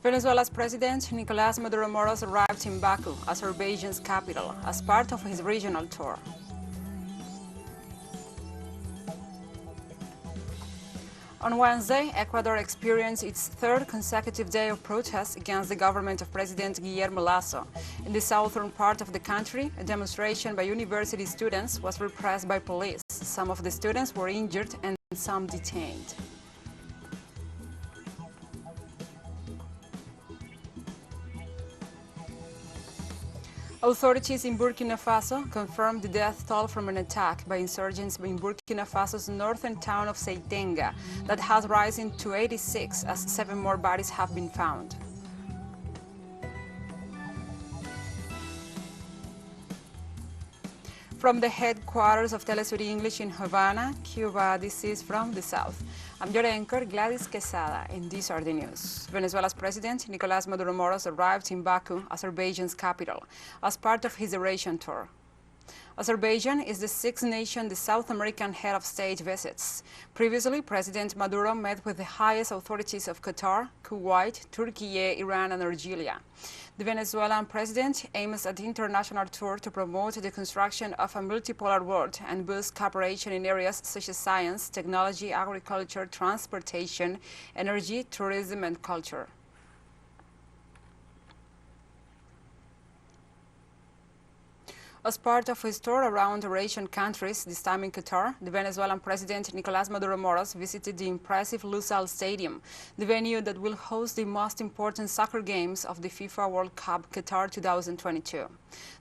Venezuela's President Nicolás Maduro Moros arrived in Baku, Azerbaijan's capital, as part of his regional tour. On Wednesday, Ecuador experienced its third consecutive day of protests against the government of President Guillermo Lasso. In the southern part of the country, a demonstration by university students was repressed by police. Some of the students were injured and some detained. Authorities in Burkina Faso confirmed the death toll from an attack by insurgents in Burkina Faso's northern town of Seitenga that has risen to 86 as 7 more bodies have been found. From the headquarters of TeleSUR English in Havana, Cuba, this is From the South. I'm your anchor, Gladys Quesada, and these are the news. Venezuela's President Nicolás Maduro Moros arrived in Baku, Azerbaijan's capital, as part of his Eurasian tour. Azerbaijan is the sixth nation the South American head of state visits. Previously, President Maduro met with the highest authorities of Qatar, Kuwait, Turkey, Iran, and Algeria. The Venezuelan president aims at the international tour to promote the construction of a multipolar world and boost cooperation in areas such as science, technology, agriculture, transportation, energy, tourism, and culture. As part of his tour around Eurasian countries, this time in Qatar, the Venezuelan President Nicolás Maduro Moros visited the impressive Lusail Stadium, the venue that will host the most important soccer games of the FIFA World Cup Qatar 2022.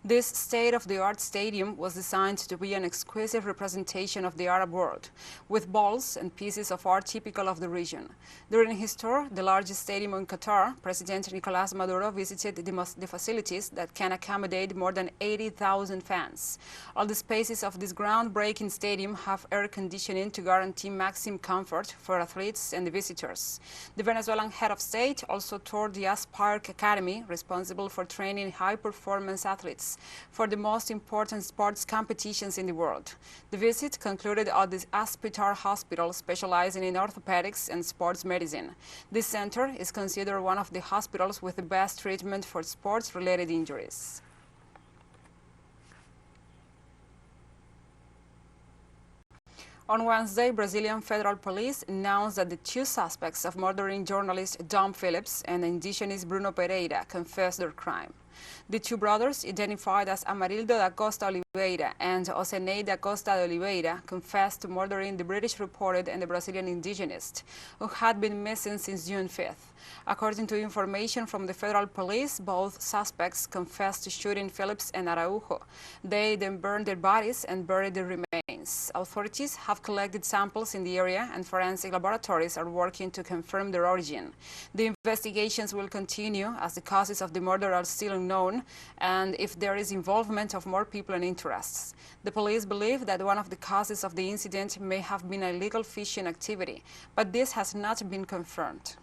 This state-of-the-art stadium was designed to be an exquisite representation of the Arab world, with balls and pieces of art typical of the region. During his tour, the largest stadium in Qatar, President Nicolás Maduro visited the facilities that can accommodate more than 80,000 fans. All the spaces of this groundbreaking stadium have air conditioning to guarantee maximum comfort for athletes and the visitors. The Venezuelan head of state also toured the Park Academy, responsible for training high-performance athletes for the most important sports competitions in the world. The visit concluded at the Aspitar Hospital, specializing in orthopedics and sports medicine. This center is considered one of the hospitals with the best treatment for sports-related injuries. On Wednesday, Brazilian federal police announced that the 2 suspects of murdering journalist Dom Phillips and indigenous Bruno Pereira confessed their crime. The 2 brothers, identified as Amarildo da Costa Oliveira and Osenei da Costa de Oliveira, confessed to murdering the British reporter and the Brazilian indigenist, who had been missing since June 5th. According to information from the federal police, both suspects confessed to shooting Phillips and Araujo. They then burned their bodies and buried their remains. Authorities have collected samples in the area, and forensic laboratories are working to confirm their origin. The investigations will continue as the causes of the murder are still unknown, and if there is involvement of more people and interests. The police believe that one of the causes of the incident may have been illegal fishing activity, but this has not been confirmed.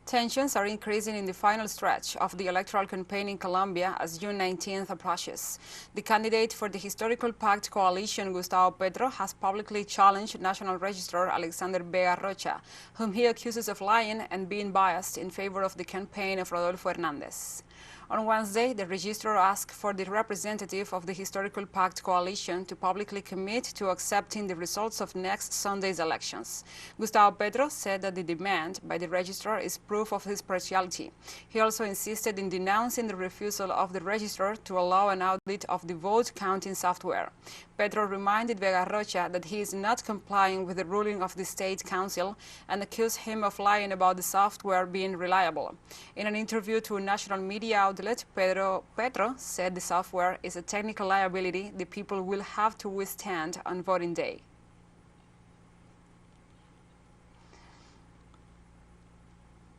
Tensions are increasing in the final stretch of the electoral campaign in Colombia as June 19th approaches. The candidate for the historical pact coalition, Gustavo Petro, has publicly challenged National Registrar Alexander Vega Rocha, whom he accuses of lying and being biased in favor of the campaign of Rodolfo Hernández. On Wednesday, the registrar asked for the representative of the Historical Pact Coalition to publicly commit to accepting the results of next Sunday's elections. Gustavo Petro said that the demand by the registrar is proof of his partiality. He also insisted in denouncing the refusal of the registrar to allow an audit of the vote counting software. Petro reminded Vega Rocha that he is not complying with the ruling of the State Council and accused him of lying about the software being reliable. In an interview to a national media outlet, Petro said the software is a technical liability the people will have to withstand on voting day.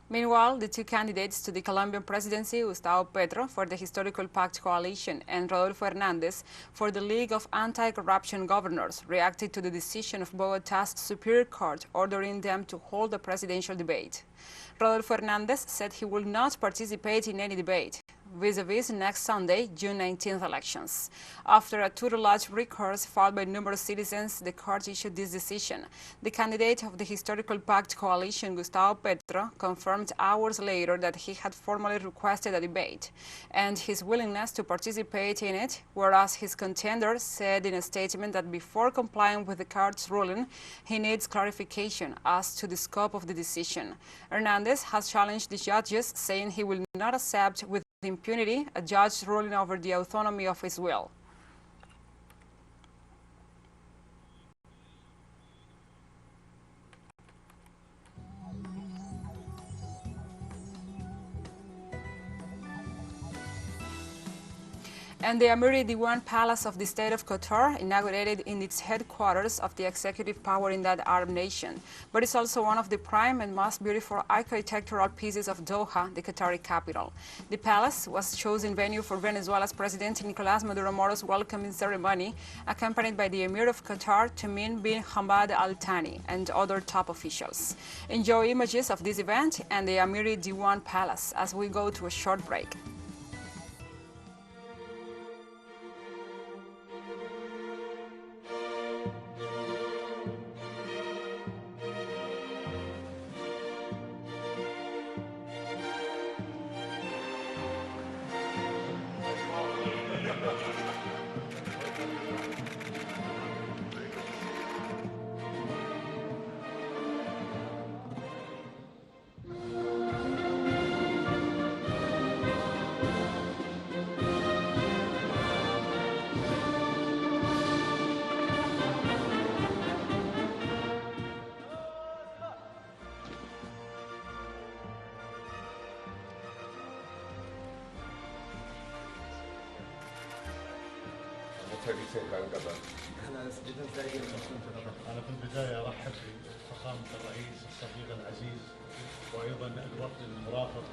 Meanwhile, the 2 candidates to the Colombian presidency, Gustavo Petro for the Historical Pact Coalition and Rodolfo Hernández for the League of Anti-Corruption Governors, reacted to the decision of Bogotá's Superior Court ordering them to hold a presidential debate. Rodolfo Hernández said he will not participate in any debate. vis-a-vis next Sunday, June 19th elections. After a tutelage recourse filed by numerous citizens, the court issued this decision. The candidate of the historical pact coalition, Gustavo Petro, confirmed hours later that he had formally requested a debate and his willingness to participate in it, whereas his contender said in a statement that before complying with the court's ruling, he needs clarification as to the scope of the decision. Hernandez has challenged the judges, saying he will not accept with impunity a judge ruling over the autonomy of his will. And the Amiri Diwan Palace of the state of Qatar, inaugurated in its headquarters of the executive power in that Arab nation. But it's also one of the prime and most beautiful architectural pieces of Doha, the Qatari capital. The palace was chosen venue for Venezuela's President Nicolás Maduro Moro's welcoming ceremony, accompanied by the Emir of Qatar, Tamim bin Hamad Al Thani, and other top officials. Enjoy images of this event and the Amiri Diwan Palace as we go to a short break. أنا في البداية أرحب بفخامة الرئيس الصديق العزيز وأيضا الوفد المرافق.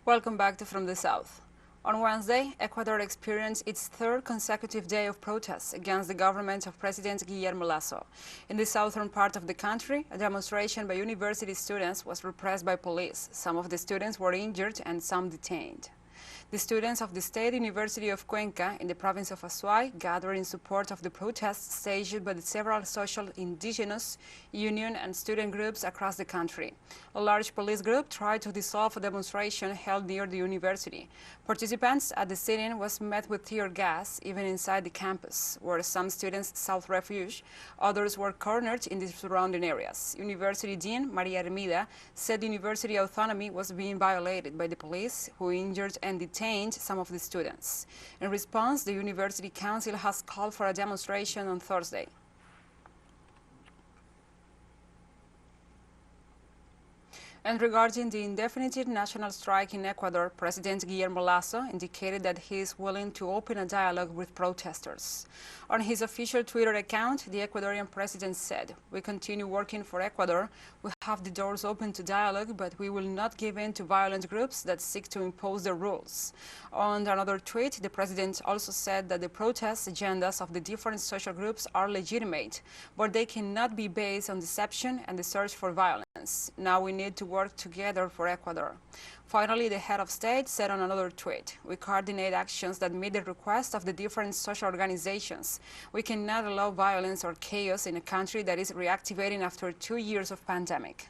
Welcome back to From the South. On Wednesday, Ecuador experienced its third consecutive day of protests against the government of President Guillermo Lasso. In the southern part of the country, a demonstration by university students was repressed by police. Some of the students were injured and some detained. The students of the State University of Cuenca in the province of Azuay gathered in support of the protests staged by the several social, indigenous, union and student groups across the country. A large police group tried to dissolve a demonstration held near the university. Participants at the sit-in was met with tear gas, even inside the campus, where some students sought refuge. Others were cornered in the surrounding areas. University Dean Maria Hermida said the university autonomy was being violated by the police, who injured and detained some of the students. In response, the University Council has called for a demonstration on Thursday. And regarding the indefinite national strike in Ecuador, President Guillermo Lasso indicated that he is willing to open a dialogue with protesters. On his official Twitter account, the Ecuadorian president said, "We continue working for Ecuador. We have the doors open to dialogue, but we will not give in to violent groups that seek to impose their rules." On another tweet, the president also said that the protest agendas of the different social groups are legitimate, but they cannot be based on deception and the search for violence. Now we need to work together for Ecuador. Finally, the head of state said on another tweet, "We coordinate actions that meet the request of the different social organizations. We cannot allow violence or chaos in a country that is reactivating after 2 years of pandemic."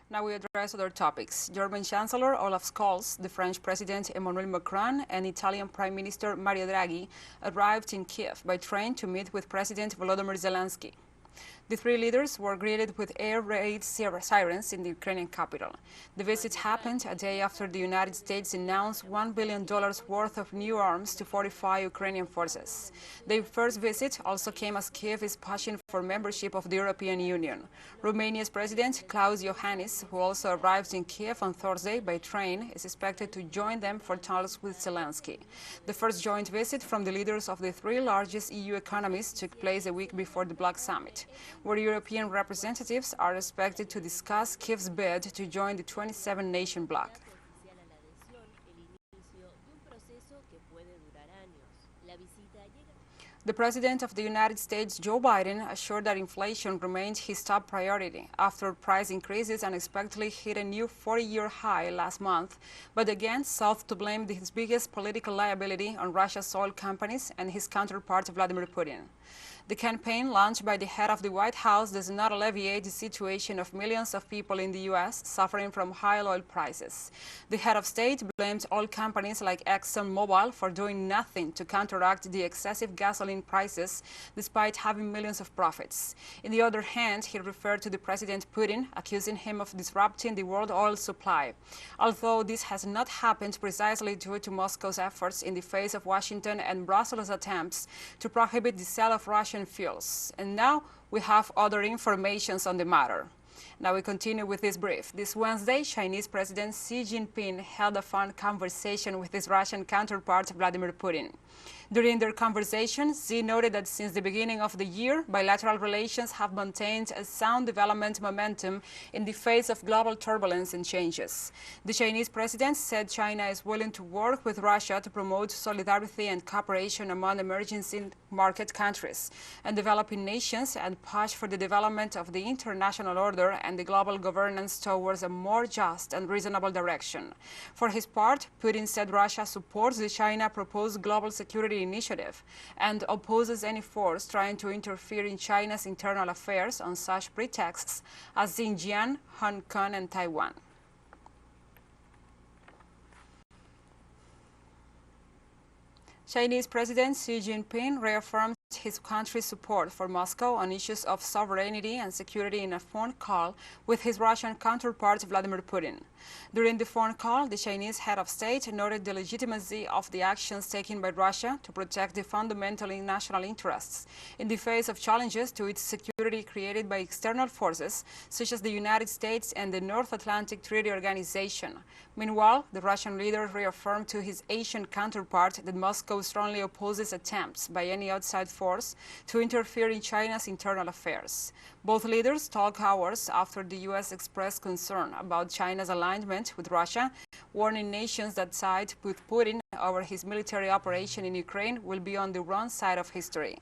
Now we address other topics. German Chancellor Olaf Scholz, the French President Emmanuel Macron, and Italian Prime Minister Mario Draghi arrived in Kiev by train to meet with President Volodymyr Zelensky. The three leaders were greeted with air raid sirens in the Ukrainian capital. The visit happened a day after the United States announced $1 billion worth of new arms to fortify Ukrainian forces. Their first visit also came as Kiev is pushing for membership of the European Union. Romania's President Klaus Iohannis, who also arrived in Kiev on Thursday by train, is expected to join them for talks with Zelensky. The first joint visit from the leaders of the three largest EU economies took place a week before the Black Summit, where European representatives are expected to discuss Kiev's bid to join the 27-nation bloc. The President of the United States, Joe Biden, assured that inflation remained his top priority after price increases unexpectedly hit a new 40-year high last month, but again sought to blame his biggest political liability on Russia's oil companies and his counterpart Vladimir Putin. The campaign launched by the head of the White House does not alleviate the situation of millions of people in the U.S. suffering from high oil prices. The head of state blamed oil companies like ExxonMobil for doing nothing to counteract the excessive gasoline prices despite having millions of profits. On the other hand, he referred to the President Putin, accusing him of disrupting the world oil supply. Although this has not happened precisely due to Moscow's efforts in the face of Washington and Brussels' attempts to prohibit the sale of Russian fuels. And now we have other information on the matter. Now we continue with this brief. This Wednesday, Chinese President Xi Jinping held a phone conversation with his Russian counterpart Vladimir Putin. During their conversation, Xi noted that since the beginning of the year, bilateral relations have maintained a sound development momentum in the face of global turbulence and changes. The Chinese president said China is willing to work with Russia to promote solidarity and cooperation among emerging market countries and developing nations and push for the development of the international order and the global governance towards a more just and reasonable direction. For his part, Putin said Russia supports the China proposed global security initiative and opposes any force trying to interfere in China's internal affairs on such pretexts as Xinjiang, Hong Kong, and Taiwan. Chinese President Xi Jinping reaffirmed his country's support for Moscow on issues of sovereignty and security in a phone call with his Russian counterpart Vladimir Putin. During the phone call, the Chinese head of state noted the legitimacy of the actions taken by Russia to protect the fundamental national interests in the face of challenges to its security created by external forces such as the United States and the North Atlantic Treaty Organization. Meanwhile, the Russian leader reaffirmed to his Asian counterpart that Moscow strongly opposes attempts by any outside force to interfere in China's internal affairs. Both leaders talked hours after the U.S. expressed concern about China's alignment with Russia, warning nations that side with Putin over his military operation in Ukraine will be on the wrong side of history.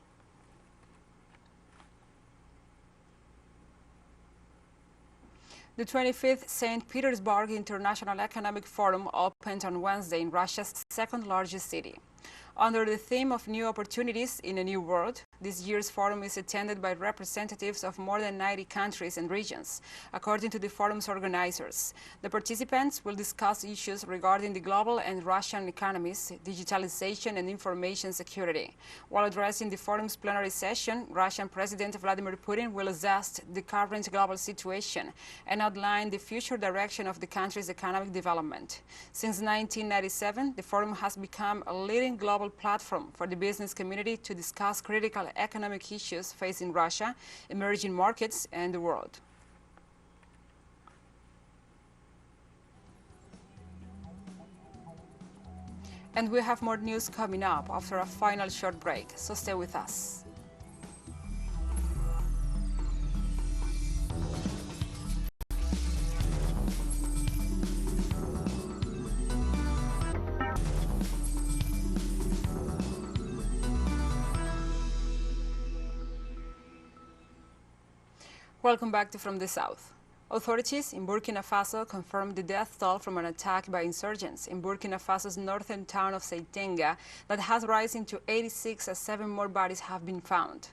The 25th St. Petersburg International Economic Forum opened on Wednesday in Russia's second-largest city. Under the theme of New Opportunities in a New World, this year's forum is attended by representatives of more than 90 countries and regions, according to the forum's organizers. The participants will discuss issues regarding the global and Russian economies, digitalization, and information security. While addressing the forum's plenary session, Russian President Vladimir Putin will assess the current global situation and outline the future direction of the country's economic development. Since 1997, the forum has become a leading global platform for the business community to discuss critical economic issues facing Russia, emerging markets, and the world. And we have more news coming up after a final short break, so stay with us. Welcome back to From the South. Authorities in Burkina Faso confirmed the death toll from an attack by insurgents in Burkina Faso's northern town of Seitenga that has risen to 86 as 7 more bodies have been found.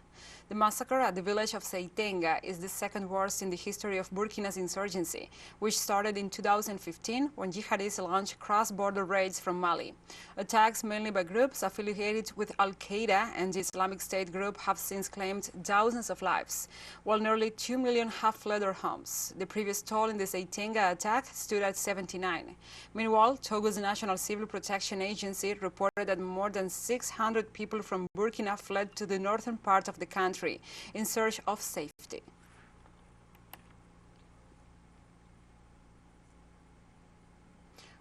The massacre at the village of Seitenga is the second worst in the history of Burkina's insurgency, which started in 2015 when jihadists launched cross-border raids from Mali. Attacks mainly by groups affiliated with Al-Qaeda and the Islamic State group have since claimed thousands of lives, while nearly 2 million have fled their homes. The previous toll in the Seitenga attack stood at 79. Meanwhile, Togo's National Civil Protection Agency reported that more than 600 people from Burkina fled to the northern part of the country in search of safety.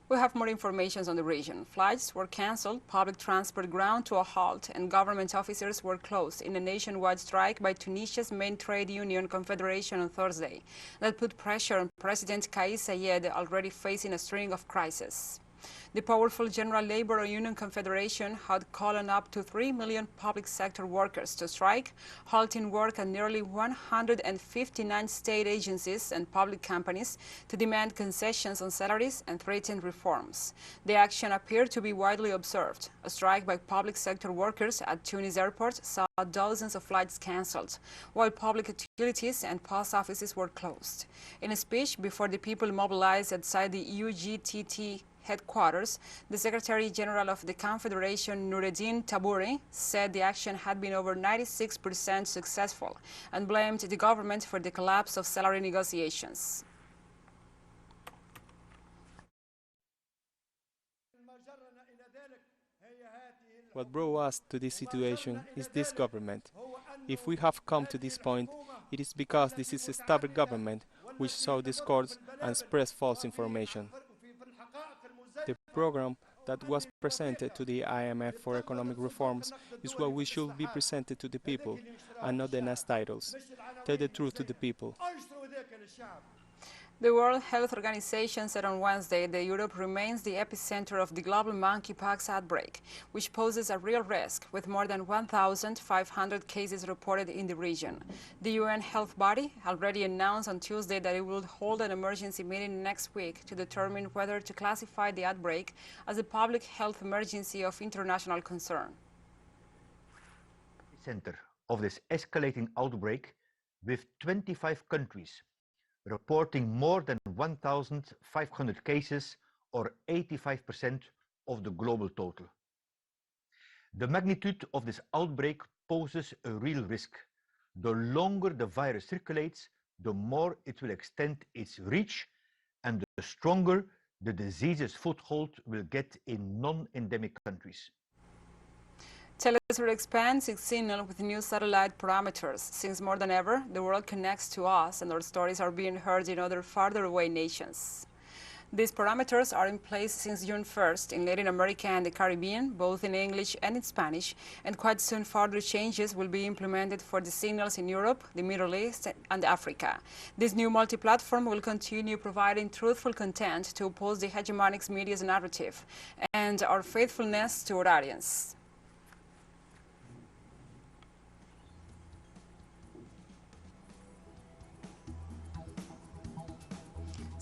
We have more information on the region. Flights were cancelled, public transport ground to a halt, and government offices were closed in a nationwide strike by Tunisia's main trade union confederation on Thursday. That put pressure on President Kais Saied, already facing a string of crises. The powerful General Labor Union Confederation had called on up to 3 million public sector workers to strike, halting work at nearly 159 state agencies and public companies to demand concessions on salaries and threaten reforms. The action appeared to be widely observed. A strike by public sector workers at Tunis airport saw dozens of flights cancelled, while public utilities and post offices were closed. In a speech before the people mobilized outside the UGTT headquarters, the Secretary General of the Confederation, Noureddin Tabouri, said the action had been over 96% successful and blamed the government for the collapse of salary negotiations. What brought us to this situation is this government. If we have come to this point, it is because this is a stubborn government which sow discords and spreads false information. The program that was presented to the IMF for economic reforms is what we should be presented to the people, and not the nice titles. Tell the truth to the people. The World Health Organization said on Wednesday that Europe remains the epicenter of the global monkeypox outbreak, which poses a real risk, with more than 1,500 cases reported in the region. The UN health body already announced on Tuesday that it will hold an emergency meeting next week to determine whether to classify the outbreak as a public health emergency of international concern. Center of this escalating outbreak, with 25 countries reporting more than 1,500 cases, or 85% of the global total. The magnitude of this outbreak poses a real risk. The longer the virus circulates, the more it will extend its reach, and the stronger the disease's foothold will get in non-endemic countries. TeleSUR expands its signal with new satellite parameters. Since more than ever, the world connects to us and our stories are being heard in other farther away nations. These parameters are in place since June 1st in Latin America and the Caribbean, both in English and in Spanish, and quite soon further changes will be implemented for the signals in Europe, the Middle East, and Africa. This new multi-platform will continue providing truthful content to oppose the hegemonic media's narrative and our faithfulness to our audience.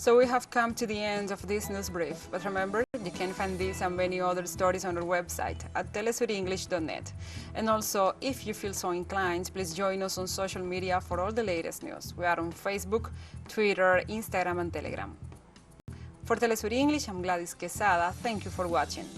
So we have come to the end of this news brief, but remember, you can find this and many other stories on our website at telesurenglish.net. And also, if you feel so inclined, please join us on social media for all the latest news. We are on Facebook, Twitter, Instagram, and Telegram. For TeleSUR English, I'm Gladys Quesada. Thank you for watching.